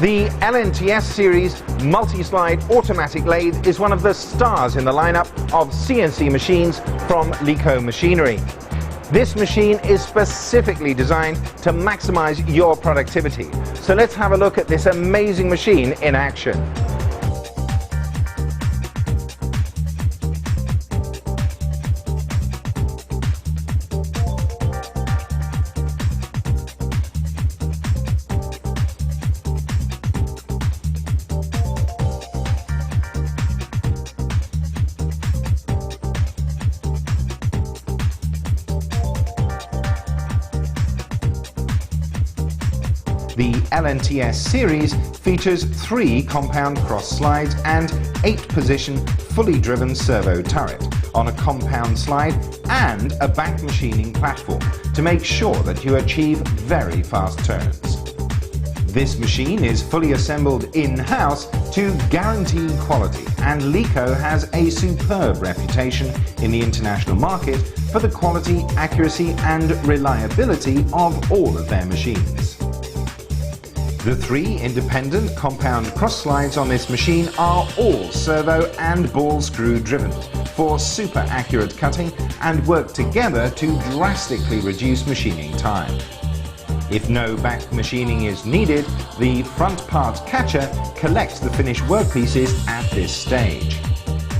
The LNT S series multi-slide automatic lathe is one of the stars in the lineup of CNC machines from Lico Machinery. This machine is specifically designed to maximize your productivity. So let's have a look at this amazing machine in action. The LNT S series features 3 compound cross slides and 8-position fully driven servo turret on a compound slide and a back machining platform to make sure that you achieve very fast turns. This machine is fully assembled in-house to guarantee quality, and Lico has a superb reputation in the international market for the quality, accuracy and reliability of all of their machines. The 3 independent compound cross slides on this machine are all servo and ball screw driven for super accurate cutting and work together to drastically reduce machining time. If no back machining is needed, the front part catcher collects the finished workpieces at this stage.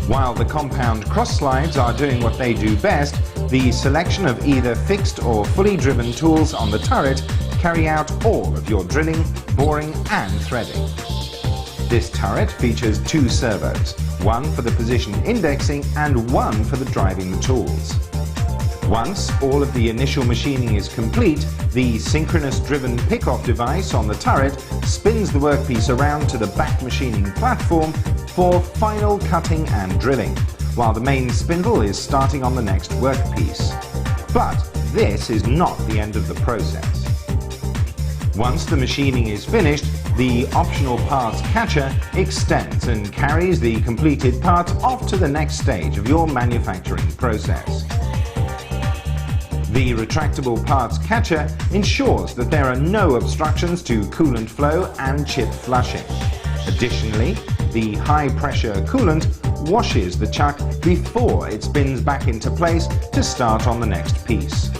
While the compound cross slides are doing what they do best, the selection of either fixed or fully driven tools on the turret carry out all of your drilling, boring and threading. This turret features 2 servos, one for the position indexing and one for the driving the tools. Once all of the initial machining is complete, the synchronous driven pick-off device on the turret spins the workpiece around to the back machining platform for final cutting and drilling, while the main spindle is starting on the next workpiece. But this is not the end of the process. Once the machining is finished, the optional parts catcher extends and carries the completed part off to the next stage of your manufacturing process. The retractable parts catcher ensures that there are no obstructions to coolant flow and chip flushing. Additionally, the high-pressure coolant washes the chuck before it spins back into place to start on the next piece.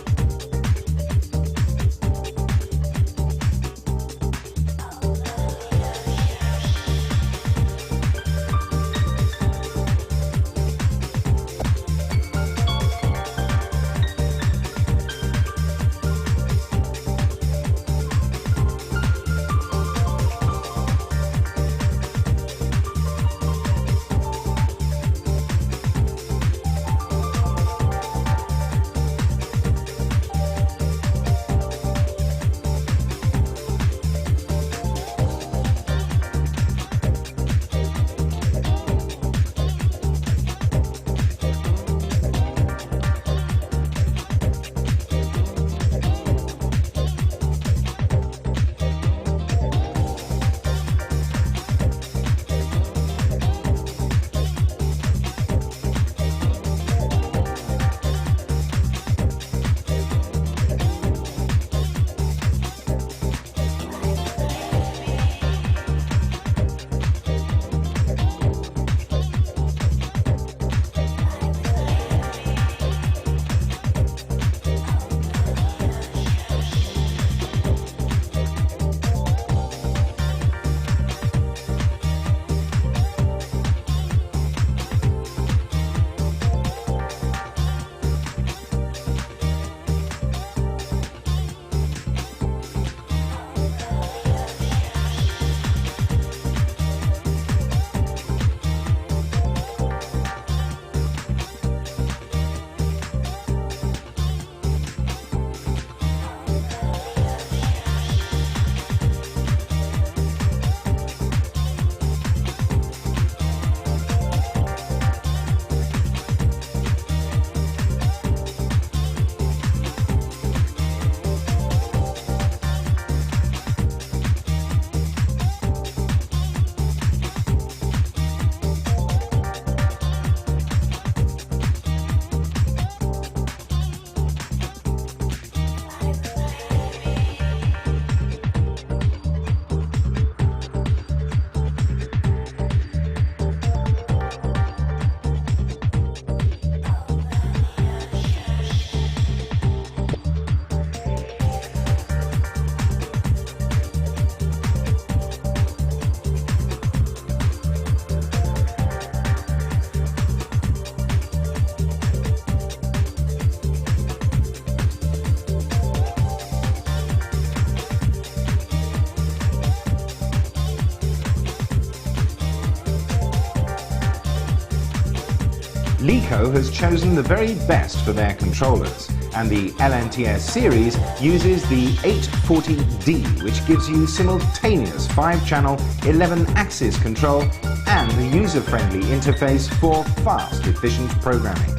LECO has chosen the very best for their controllers, and the LNT S series uses the 840D, which gives you simultaneous 5-channel 11-axis control and a user-friendly interface for fast, efficient programming.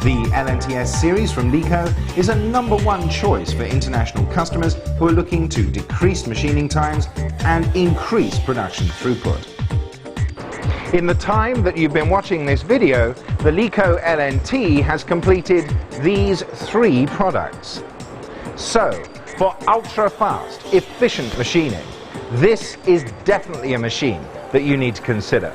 The LNT S series from LECO is a #1 choice for international customers who are looking to decrease machining times and increase production throughput. In the time that you've been watching this video, the LECO LNT has completed these 3 products. So, for ultra-fast, efficient machining, this is definitely a machine that you need to consider.